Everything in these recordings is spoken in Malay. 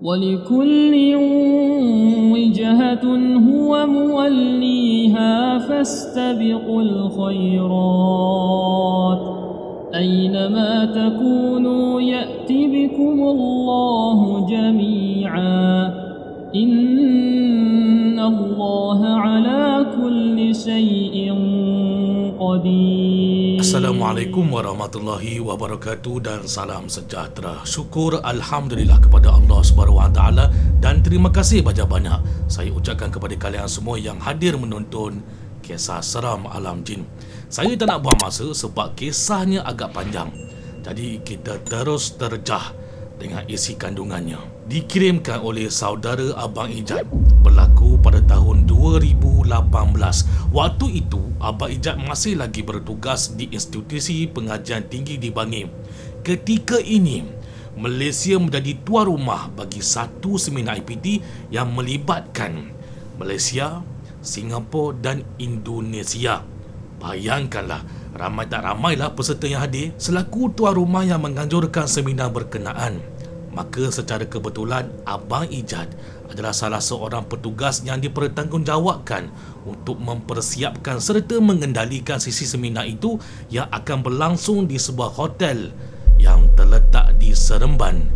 ولكل وجهة هو موليها فاستبقوا الخيرات أينما تكونوا يأت بكم الله جميعا إن الله على كل شيء قدير. Assalamualaikum warahmatullahi wabarakatuh dan salam sejahtera. Syukur alhamdulillah kepada Allah Subhanahu wa taala dan terima kasih banyak-banyak saya ucapkan kepada kalian semua yang hadir menonton kisah seram alam jin. Saya tak nak buang masa sebab kisahnya agak panjang. Jadi kita terus terjah dengan isi kandungannya. Dikirimkan oleh saudara Abang Ijat, berlaku pada tahun 2018. Waktu itu Abang Ijat masih lagi bertugas di institusi pengajian tinggi di Bangi. Ketika ini Malaysia menjadi tuan rumah bagi satu seminar IPT yang melibatkan Malaysia, Singapura dan Indonesia. Bayangkanlah, ramai tak ramailah peserta yang hadir. Selaku tuan rumah yang menganjurkan seminar berkenaan, maka secara kebetulan Abang Ijat adalah salah seorang petugas yang dipertanggungjawabkan untuk mempersiapkan serta mengendalikan sesi seminar itu yang akan berlangsung di sebuah hotel yang terletak di Seremban,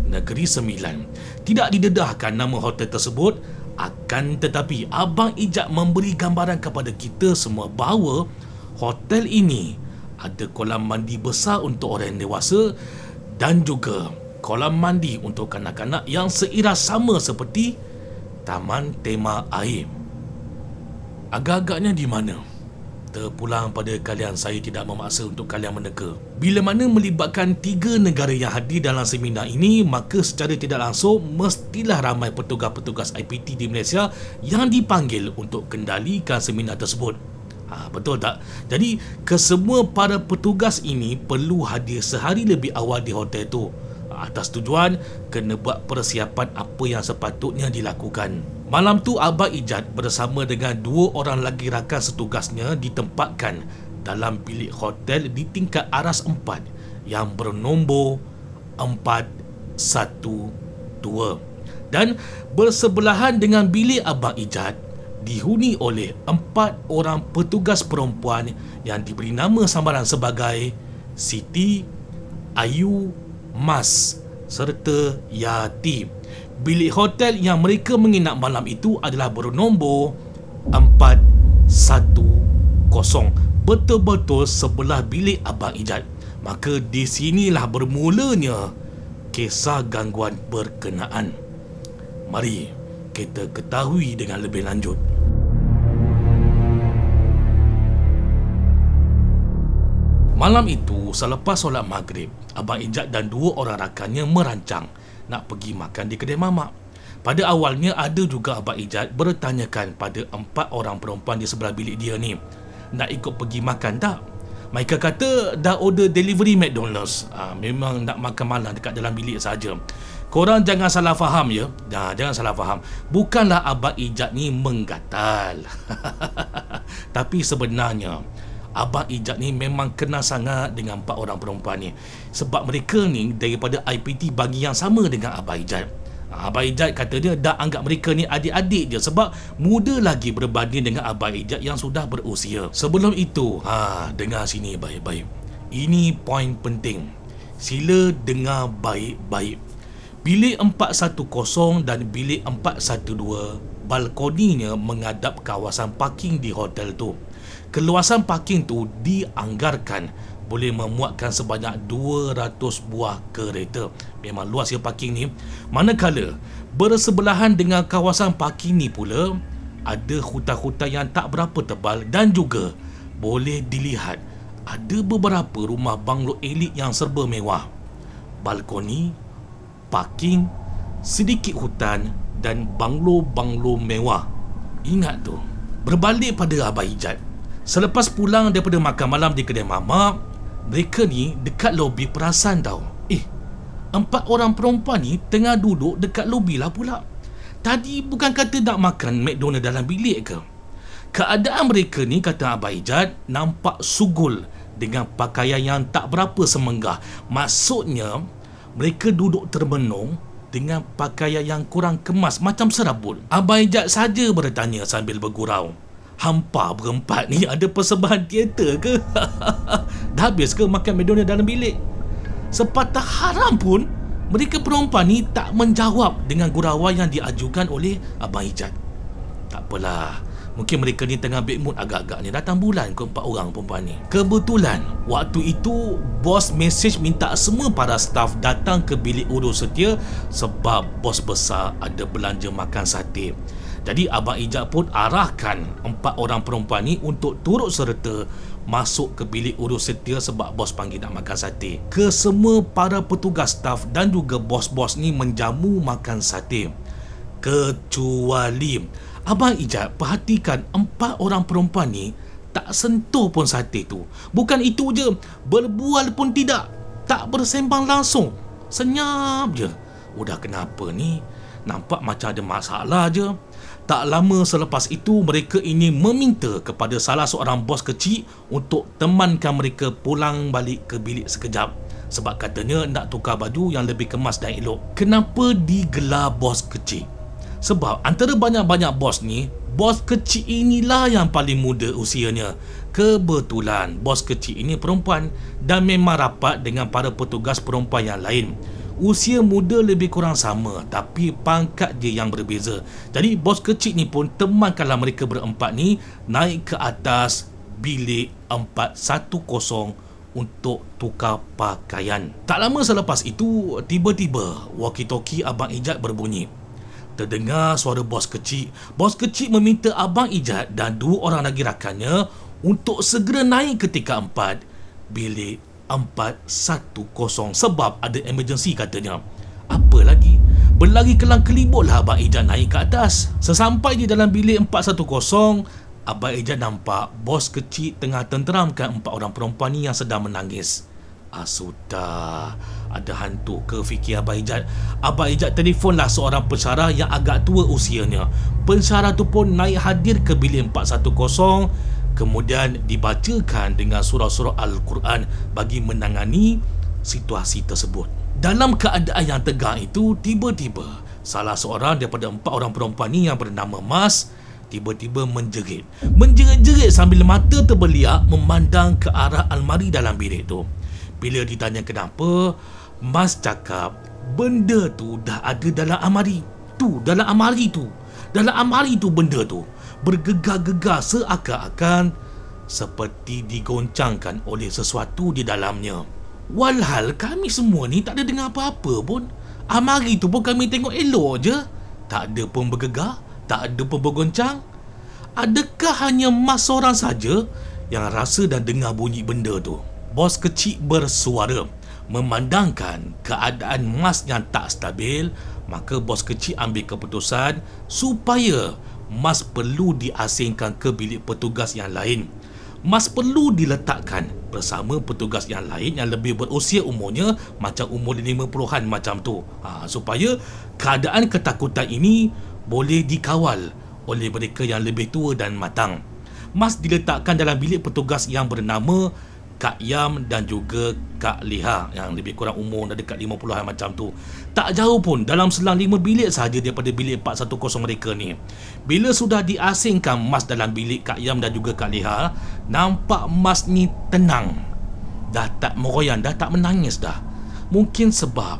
Negeri Sembilan. Tidak didedahkan nama hotel tersebut, akan tetapi Abang Ijat memberi gambaran kepada kita semua bahawa hotel ini ada kolam mandi besar untuk orang dewasa dan juga kolam mandi untuk kanak-kanak yang seiras sama seperti taman tema air. Agak-agaknya di mana? Terpulang pada kalian, saya tidak memaksa untuk kalian meneka. Bila mana melibatkan 3 negara yang hadir dalam seminar ini, maka secara tidak langsung mestilah ramai petugas-petugas IPT di Malaysia yang dipanggil untuk kendalikan seminar tersebut. Betul tak? Jadi kesemua para petugas ini perlu hadir sehari lebih awal di hotel tu. Atas tujuan kena buat persiapan apa yang sepatutnya dilakukan. Malam tu Abang Ijat bersama dengan 2 orang lagi rakan setugasnya ditempatkan dalam bilik hotel di tingkat aras 4 yang bernombor 412 dan bersebelahan dengan bilik Abang Ijat dihuni oleh 4 orang petugas perempuan yang diberi nama samaran sebagai Siti, Ayu, Mas serta Yati. Bilik hotel yang mereka menginap malam itu adalah bernombor 410, betul-betul sebelah bilik Abang Ijat. Maka di sinilah bermulanya kisah gangguan berkenaan. Mari kita ketahui dengan lebih lanjut. Malam itu, selepas solat maghrib, Abang Ijat dan 2 orang rakannya merancang nak pergi makan di kedai mamak. Pada awalnya ada juga Abang Ijat bertanyakan pada 4 orang perempuan di sebelah bilik dia ni, nak ikut pergi makan tak? Mereka kata dah order delivery McDonald's. Memang nak makan malam dekat dalam bilik saja. Korang jangan salah faham ya. Jangan salah faham. Bukanlah Abang Ijat ni menggatal. Tapi sebenarnya Abang Ijat ni memang kenal sangat dengan 4 orang perempuan ni. Sebab mereka ni daripada IPT Bangi yang sama dengan Abang Ijat. Abang Ijat kata dia dah anggap mereka ni adik-adik je sebab muda lagi berbanding dengan Abang Ijat yang sudah berusia. Sebelum itu, dengar sini baik-baik. Ini poin penting. Sila dengar baik-baik. Bilik 410 dan bilik 412 balkoninya menghadap kawasan parking di hotel tu. Keluasan parking tu dianggarkan boleh memuatkan sebanyak 200 buah kereta. Memang luas ya parking ni. Manakala bersebelahan dengan kawasan parking ni pula ada hutan-hutan yang tak berapa tebal dan juga boleh dilihat ada beberapa rumah banglo elit yang serba mewah. Balkoni, parking, sedikit hutan dan banglo-banglo mewah. Ingat tu. Berbalik pada Abang Ijat, selepas pulang daripada makan malam di kedai mamak, mereka ni dekat lobi perasan tau. 4 orang perempuan ni tengah duduk dekat lobi lah pula. Tadi bukan kata nak makan McDonald dalam bilik ke? Keadaan mereka ni, kata Abang Ijat, nampak sugul dengan pakaian yang tak berapa semenggah. Maksudnya mereka duduk termenung dengan pakaian yang kurang kemas macam serabut. Abang Ijat saja bertanya sambil bergurau, "Hampa berempat ni ada persembahan teater ke? Dah habis ke makan McDonald dalam bilik?" Sepatah haram pun mereka perempuan ni tak menjawab dengan gurauan yang diajukan oleh Abang Ijat. Tak apalah, mungkin mereka ni tengah bad mood agak-agak ni. Datang bulan ke 4 orang perempuan ni. Kebetulan waktu itu bos mesej minta semua para staf datang ke bilik urus setia sebab bos besar ada belanja makan sate. Jadi Abang Ijat pun arahkan 4 orang perempuan ni untuk turut serta masuk ke bilik urus setia sebab bos panggil nak makan sate. Kesemua para petugas staf dan juga bos-bos ni menjamu makan sate. Kecuali Abang Ijat perhatikan 4 orang perempuan ni tak sentuh pun sate tu. Bukan itu je, berbual pun tidak. Tak bersembang langsung. Senyap je. Udah kenapa ni? Nampak macam ada masalah je. Tak lama selepas itu, mereka ini meminta kepada salah seorang bos kecil untuk temankan mereka pulang balik ke bilik sekejap. Sebab katanya nak tukar baju yang lebih kemas dan elok. Kenapa digelar bos kecil? Sebab antara banyak-banyak bos ni, bos kecil inilah yang paling muda usianya. Kebetulan bos kecil ini perempuan dan memang rapat dengan para petugas perempuan yang lain. Usia muda lebih kurang sama, tapi pangkat dia yang berbeza. Jadi bos kecil ni pun temankanlah mereka berempat ni naik ke atas bilik 410 untuk tukar pakaian. Tak lama selepas itu, tiba-tiba walkie-talkie Abang Ijat berbunyi. Terdengar suara bos kecil. Bos kecil meminta Abang Ijat dan 2 orang lagi rakannya untuk segera naik ke tingkat 4 bilik 410 sebab ada emergency katanya. Apa lagi? Berlari kelang kelibutlah Abang Ijat naik ke atas. Sesampai di dalam bilik 410, Abang Ijat nampak bos kecil tengah tenteramkan 4 orang perempuan ni yang sedang menangis. Sudah ada hantu ke, fikir Abang Ijat. Abang Ijat telefonlah seorang pensyarah yang agak tua usianya. Pensyarah tu pun naik hadir ke bilik 410, kemudian dibacakan dengan surah-surah Al-Quran bagi menangani situasi tersebut. Dalam keadaan yang tegang itu, tiba-tiba salah seorang daripada 4 orang perempuan ni yang bernama Mas tiba-tiba menjerit. Menjerit-jerit sambil mata terbeliak memandang ke arah almari dalam bilik tu. Bila ditanya kenapa, Mas cakap benda tu dah ada dalam almari tu. Dalam almari tu benda tu bergegar-gegar seakan-akan seperti digoncangkan oleh sesuatu di dalamnya. Walhal kami semua ni tak ada dengar apa-apa pun. Almari tu pun kami tengok elok je. Tak ada pun bergegar, tak ada pun bergoncang. Adakah hanya Mas seorang saja yang rasa dan dengar bunyi benda tu? Bos kecil bersuara. Memandangkan keadaan Mas yang tak stabil, maka bos kecil ambil keputusan supaya Mas perlu diasingkan ke bilik petugas yang lain. Mas perlu diletakkan bersama petugas yang lain yang lebih berusia umurnya, macam umur 50-an macam tu, supaya keadaan ketakutan ini boleh dikawal oleh mereka yang lebih tua dan matang. Mas diletakkan dalam bilik petugas yang bernama Kak Yam dan juga Kak Liha yang lebih kurang umur dah dekat 50-an macam tu. Tak jauh pun, dalam selang 5 bilik sahaja daripada bilik 410 mereka ni. Bila sudah diasingkan Mas dalam bilik Kak Yam dan juga Kak Liha, nampak Mas ni tenang. Dah tak meroyan, dah tak menangis dah. Mungkin sebab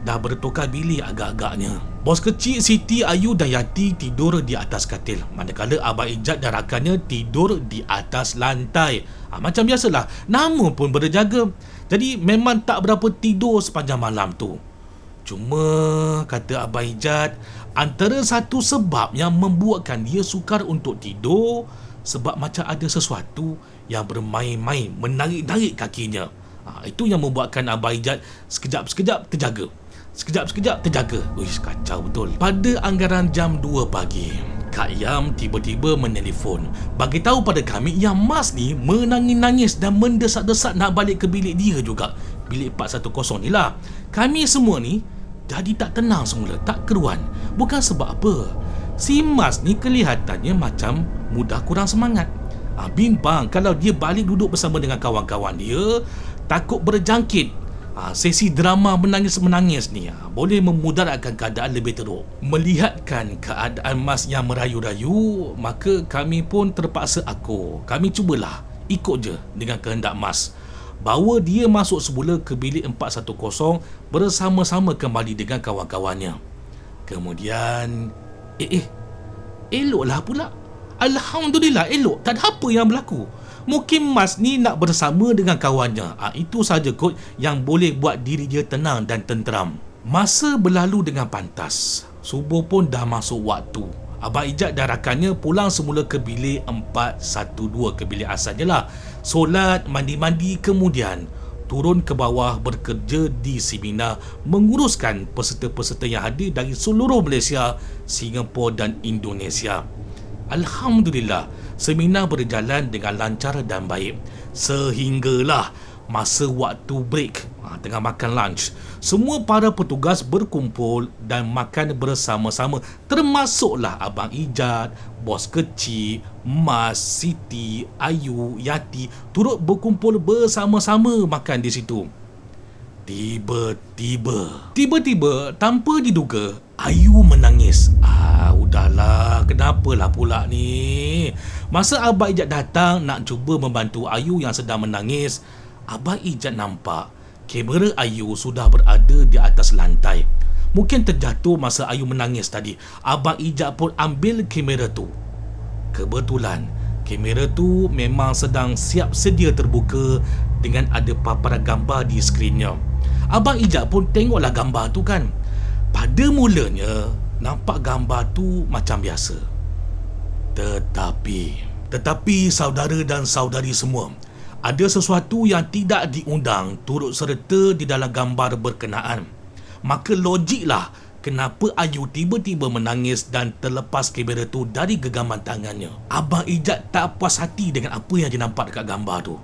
dah bertukar bilik agak-agaknya. Bos kecil, Siti, Ayu dan Yati tidur di atas katil, manakala Abang Ijat dan rakannya tidur di atas lantai. Macam biasalah, nama pun berjaga. Jadi memang tak berapa tidur sepanjang malam tu. Cuma kata Abang Ijat, antara satu sebab yang membuatkan dia sukar untuk tidur sebab macam ada sesuatu yang bermain-main menarik-narik kakinya. Itu yang membuatkan Abang Ijat sekejap-sekejap terjaga. Sekejap-sekejap terjaga. Uish, kacau betul. Pada anggaran jam 2 pagi, Kak Yam tiba-tiba menelefon bagi tahu pada kami yang Mas ni menangis-nangis dan mendesak-desak nak balik ke bilik dia juga. Bilik 410 ni lah. Kami semua ni jadi tak tenang semula, tak keruan. Bukan sebab apa, si Mas ni kelihatannya macam mudah kurang semangat. Bimbang kalau dia balik duduk bersama dengan kawan-kawan dia, takut berjangkit Sesi drama menangis-menangis ni boleh memudaratkan keadaan lebih teruk. Melihatkan keadaan Mas yang merayu-rayu, maka kami pun terpaksa akur. Kami cubalah ikut je dengan kehendak Mas, bawa dia masuk semula ke bilik 410 bersama-sama kembali dengan kawan-kawannya. Kemudian eloklah pula. Alhamdulillah elok, tak ada apa yang berlaku. Mungkin Mas ni nak bersama dengan kawannya. Itu saja kot yang boleh buat diri dia tenang dan tenteram. Masa berlalu dengan pantas. Subuh pun dah masuk waktu. Abang Ijat dan rakannya pulang semula ke bilik 412, ke bilik asalnya lah. Solat, mandi-mandi, kemudian turun ke bawah bekerja di seminar menguruskan peserta-peserta yang hadir dari seluruh Malaysia, Singapura dan Indonesia. Alhamdulillah, seminar berjalan dengan lancar dan baik. Sehinggalah masa waktu break, tengah makan lunch, semua para petugas berkumpul dan makan bersama-sama, termasuklah Abang Ijat, bos kecil, Mas, Siti, Ayu, Yati turut berkumpul bersama-sama makan di situ. Tiba-tiba tanpa diduga, Ayu menangis. Udahlah, kenapalah pula ni? Masa Abang Ijat datang nak cuba membantu Ayu yang sedang menangis, Abang Ijat nampak kamera Ayu sudah berada di atas lantai. Mungkin terjatuh masa Ayu menangis tadi. Abang Ijat pun ambil kamera tu. Kebetulan kamera tu memang sedang siap sedia terbuka dengan ada paparan gambar di skrinnya. Abang Ijat pun tengoklah gambar tu kan. Pada mulanya nampak gambar tu macam biasa. Tetapi saudara dan saudari semua, ada sesuatu yang tidak diundang turut serta di dalam gambar berkenaan. Maka logiklah kenapa Ayu tiba-tiba menangis dan terlepas kamera tu dari genggaman tangannya. Abang Ijat tak puas hati dengan apa yang dia nampak dekat gambar tu.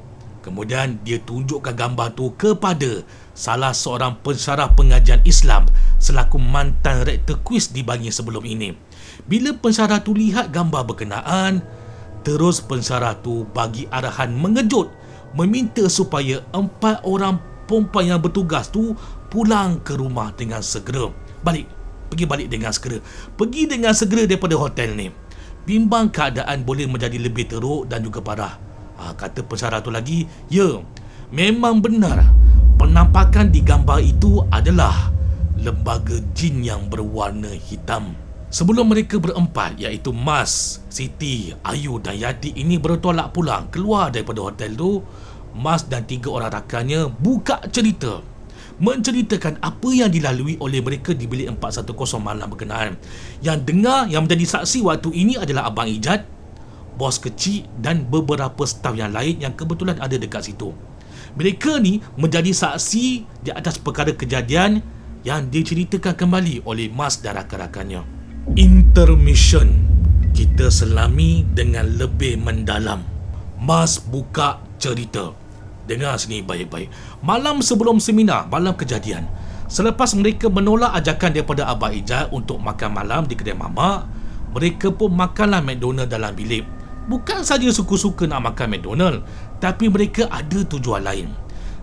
Kemudian dia tunjukkan gambar tu kepada salah seorang pensyarah pengajian Islam selaku mantan rektor kuis di Bangi sebelum ini. Bila pensyarah tu lihat gambar berkenaan, terus pensyarah tu bagi arahan mengejut, meminta supaya 4 orang perempuan yang bertugas tu pulang ke rumah dengan segera. Pergi balik dengan segera. Pergi dengan segera daripada hotel ni. Bimbang keadaan boleh menjadi lebih teruk dan juga parah. Kata pensyarah tu lagi, ya, memang benar penampakan di gambar itu adalah lembaga jin yang berwarna hitam. Sebelum mereka berempat, iaitu Mas, Siti, Ayu dan Yati ini bertolak pulang keluar daripada hotel tu, Mas dan 3 orang rakannya buka cerita, menceritakan apa yang dilalui oleh mereka di bilik 410 malam berkenaan. Yang dengar, yang menjadi saksi waktu ini adalah Abang Ijat, bos kecil dan beberapa staf yang lain yang kebetulan ada dekat situ. Mereka ni menjadi saksi di atas perkara kejadian yang diceritakan kembali oleh Mas dan rakan-rakannya. Intermission. Kita selami dengan lebih mendalam. Mas buka cerita. Dengar sini baik-baik. Malam sebelum seminar, malam kejadian, selepas mereka menolak ajakan daripada Abang Ijat untuk makan malam di kedai mamak, mereka pun makanlah McDonald dalam bilik. Bukan saja suka-suka nak makan McDonald, tapi mereka ada tujuan lain.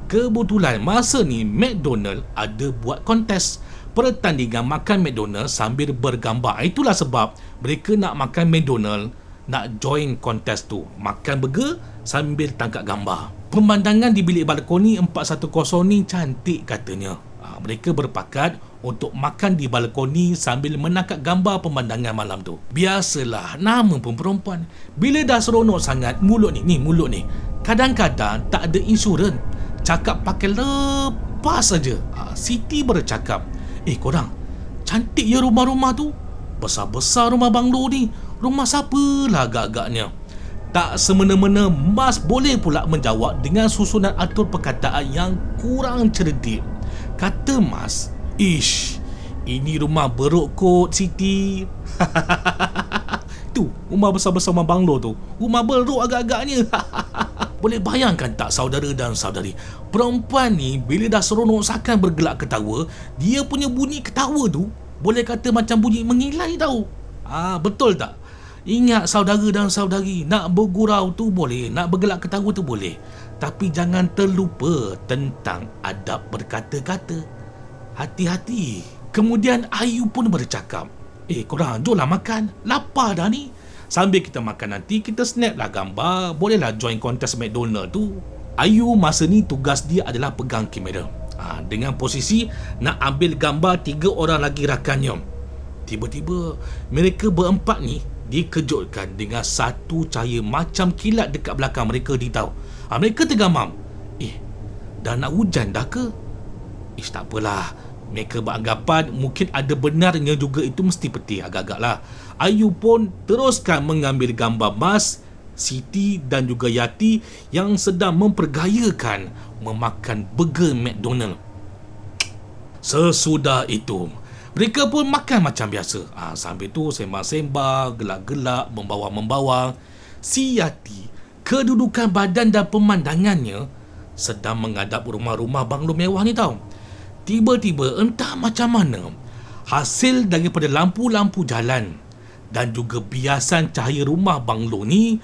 Kebetulan masa ni McDonald ada buat kontes pertandingan makan McDonald sambil bergambar. Itulah sebab mereka nak makan McDonald, nak join kontes tu, makan burger sambil tangkap gambar. Pemandangan di bilik balkoni 410 ni cantik katanya. Mereka berpakat untuk makan di balkoni sambil menangkap gambar pemandangan malam tu. Biasalah, nama pun perempuan. Bila dah seronok sangat, mulut ni kadang-kadang tak ada insurans. Cakap pakai lepas saja. Siti bercakap, korang, cantik ya rumah-rumah tu. Besar-besar rumah banglo ni. Rumah siapalah agak-agaknya? Tak semena-mena Mas boleh pula menjawab dengan susunan atur perkataan yang kurang cerdik. Kata Mas, ini rumah beruk kot Siti. Tu, rumah besar-besar rumah banglo tu, rumah beruk agak-agaknya. Boleh bayangkan tak saudara dan saudari, perempuan ni bila dah seronok sakan bergelak ketawa, dia punya bunyi ketawa tu boleh kata macam bunyi mengilai tau. Betul tak? Ingat saudara dan saudari, nak bergurau tu boleh, nak bergelak ketawa tu boleh, tapi jangan terlupa tentang adab berkata-kata. Hati-hati. Kemudian Ayu pun bercakap, korang jomlah makan, lapar dah ni. Sambil kita makan nanti, kita snap lah gambar, bolehlah join kontes McDonald tu. Ayu masa ni tugas dia adalah pegang kamera, dengan posisi nak ambil gambar 3 orang lagi rakannya. Tiba-tiba mereka berempat ni dikejutkan dengan satu cahaya macam kilat dekat belakang mereka. Ditahu, mereka tergamam. Dah nak hujan dah ke? Tak apalah, mereka beranggapan mungkin ada benarnya juga, itu mesti peti agak-agak lah. Ayu pun teruskan mengambil gambar Mas, Siti dan juga Yati yang sedang mempergayakan memakan burger McDonald. Sesudah itu mereka pun makan macam biasa. Sambil tu sembang-sembang, gelak-gelak, membawang-membawang. Si Yati, kedudukan badan dan pemandangannya sedang menghadap rumah-rumah banglo mewah ni tau. Tiba-tiba entah macam mana, hasil daripada lampu-lampu jalan dan juga biasan cahaya rumah banglo ni,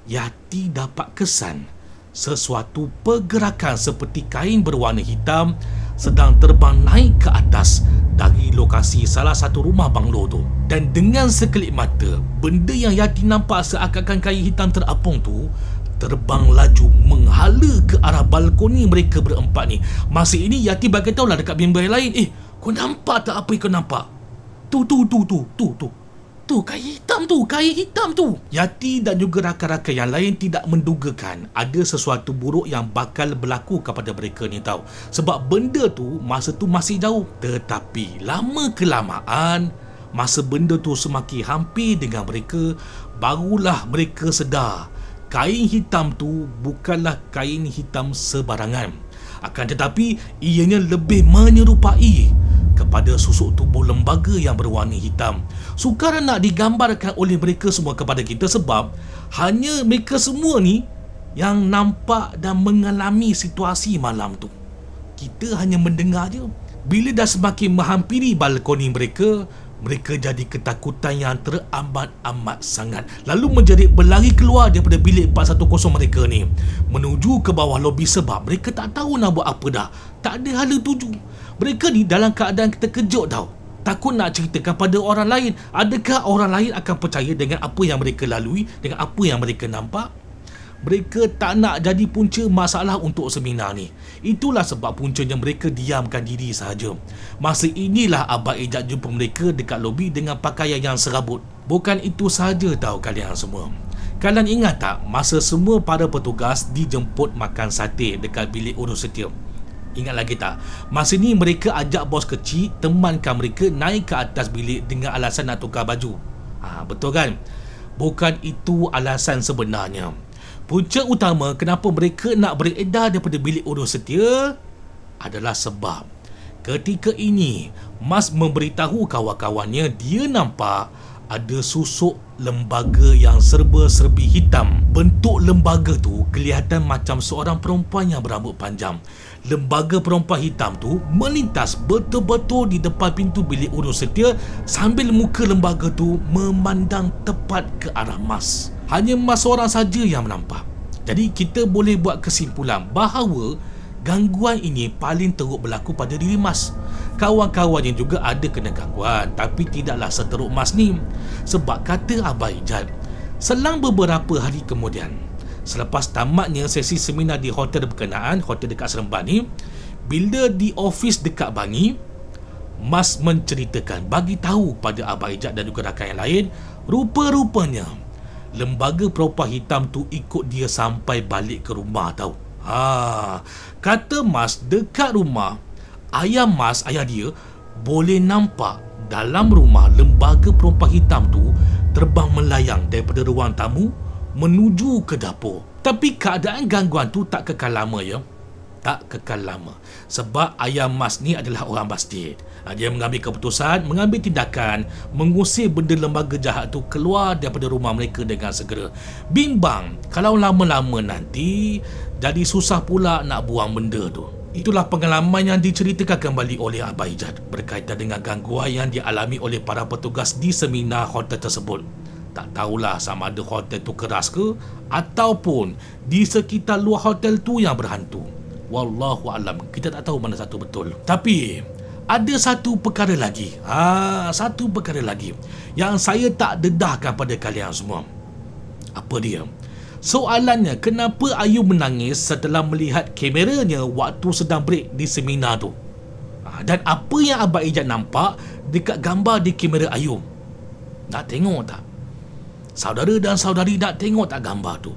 Yati dapat kesan sesuatu pergerakan seperti kain berwarna hitam sedang terbang naik ke atas dari lokasi salah satu rumah banglo tu. Dan dengan sekelip mata, benda yang Yati nampak seakan-akan kain hitam terapung tu terbang laju menghala ke arah balkoni mereka berempat ni. Masa ini Yati bagi tahu lah dekat member yang lain, kau nampak tak apa yang kau nampak? Tu kain hitam tu. Yati dan juga rakan-rakan yang lain tidak mendugakan ada sesuatu buruk yang bakal berlaku kepada mereka ni tahu. Sebab benda tu masa tu masih jauh. Tetapi lama kelamaan, masa benda tu semakin hampir dengan mereka, barulah mereka sedar kain hitam tu bukanlah kain hitam sebarangan. Akan tetapi ianya lebih menyerupai kepada susuk tubuh lembaga yang berwarna hitam. Sukar nak digambarkan oleh mereka semua kepada kita sebab hanya mereka semua ni yang nampak dan mengalami situasi malam tu. Kita hanya mendengar je. Bila dah semakin menghampiri balkoni mereka, mereka jadi ketakutan yang teramat-amat sangat. Lalu menjerit berlari keluar daripada bilik 410 mereka ni, menuju ke bawah lobi sebab mereka tak tahu nak buat apa dah. Tak ada hala tuju. Mereka ni dalam keadaan terkejut tau. Takut nak ceritakan pada orang lain. Adakah orang lain akan percaya dengan apa yang mereka lalui, dengan apa yang mereka nampak? Mereka tak nak jadi punca masalah untuk seminar ni. Itulah sebab puncanya mereka diamkan diri sahaja. Masa inilah Abang Ijat jumpa mereka dekat lobi dengan pakaian yang serabut. Bukan itu sahaja tahu kalian semua. Kalian ingat tak masa semua para petugas dijemput makan sate dekat bilik urus setia? Ingat lagi tak? Masa ni mereka ajak bos kecil temankan mereka naik ke atas bilik dengan alasan nak tukar baju. Betul kan? Bukan itu alasan sebenarnya. Punca utama kenapa mereka nak beredar daripada bilik urus setia adalah sebab ketika ini Mas memberitahu kawan-kawannya dia nampak ada susuk lembaga yang serba-serbi hitam. Bentuk lembaga tu kelihatan macam seorang perempuan yang berambut panjang. Lembaga perempuan hitam tu melintas betul-betul di depan pintu bilik urus setia sambil muka lembaga tu memandang tepat ke arah Mas. Hanya Mas seorang saja yang menampak. Jadi kita boleh buat kesimpulan bahawa gangguan ini paling teruk berlaku pada diri Mas. Kawan-kawannya juga ada kena gangguan, tapi tidaklah seteruk Mas ni. Sebab kata Abang Ijat, selang beberapa hari kemudian, selepas tamatnya sesi seminar di hotel berkenaan, hotel dekat Seremban ni, bila di office dekat Bangi, Mas menceritakan, bagi tahu pada Abang Ijat dan juga rakan yang lain, rupa-rupanya lembaga perempuan hitam tu ikut dia sampai balik ke rumah tau. Kata Mas, dekat rumah ayah Mas, ayah dia boleh nampak dalam rumah lembaga perempuan hitam tu terbang melayang daripada ruang tamu menuju ke dapur. Tapi keadaan gangguan tu tak kekal lama ya. Tak kekal lama. Sebab ayah Mas ni adalah orang masjid. Dia mengambil keputusan, mengambil tindakan, mengusir benda lembaga jahat tu keluar daripada rumah mereka dengan segera. Bimbang kalau lama-lama nanti jadi susah pula nak buang benda tu. Itulah pengalaman yang diceritakan kembali oleh Abang Ijat berkaitan dengan gangguan yang dialami oleh para petugas di seminar hotel tersebut. Tak tahulah sama ada hotel tu keras ke ataupun di sekitar luar hotel tu yang berhantu. Wallahu alam, kita tak tahu mana satu betul. Tapi ada satu perkara lagi. Satu perkara lagi yang saya tak dedahkan pada kalian semua. Apa dia? Soalannya, kenapa Ayu menangis setelah melihat kameranya waktu sedang break di seminar tu? Dan apa yang Abang Ijat nampak dekat gambar di kamera Ayu? Nak tengok tak? Saudara dan saudari nak tengok tak gambar tu?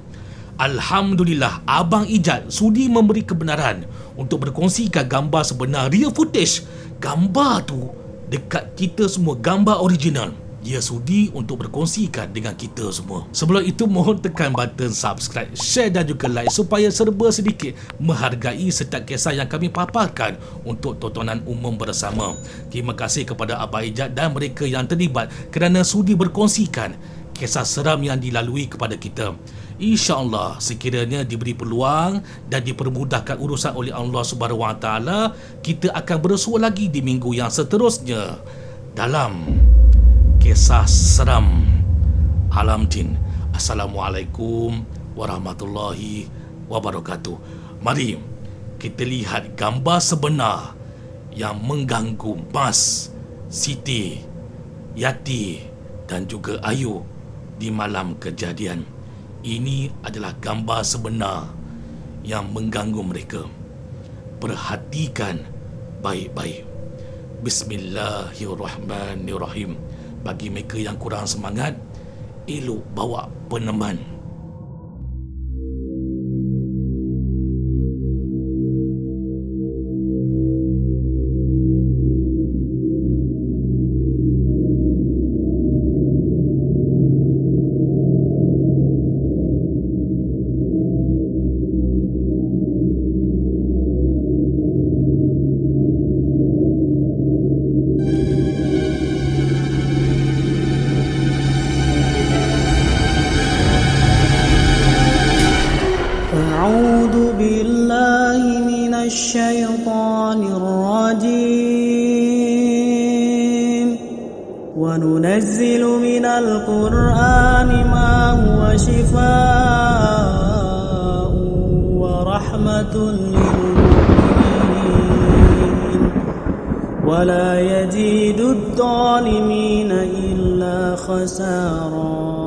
Alhamdulillah, Abang Ijat sudi memberi kebenaran untuk berkongsikan gambar sebenar, real footage. Gambar tu dekat kita semua, gambar original. Dia sudi untuk berkongsikan dengan kita semua. Sebelum itu, mohon tekan button subscribe, share dan juga like supaya serba sedikit menghargai setiap kisah yang kami paparkan untuk tontonan umum bersama. Terima kasih kepada Abang Ijat dan mereka yang terlibat kerana sudi berkongsikan kisah seram yang dilalui kepada kita. InsyaAllah sekiranya diberi peluang dan dipermudahkan urusan oleh Allah Subhanahu Wa Taala, kita akan bersua lagi di minggu yang seterusnya dalam kisah seram alam jin. Assalamualaikum warahmatullahi wabarakatuh. Mari kita lihat gambar sebenar yang mengganggu Mas, Siti, Yati dan juga Ayu di malam kejadian. Ini adalah gambar sebenar yang mengganggu mereka. Perhatikan baik-baik. Bismillahirrahmanirrahim. Bagi mereka yang kurang semangat, elok bawa peneman. الشيطان الرجيم وننزل من القرآن ما هو شفاء ورحمة للمؤمنين ولا يزيد الظالمين إلا خسارا.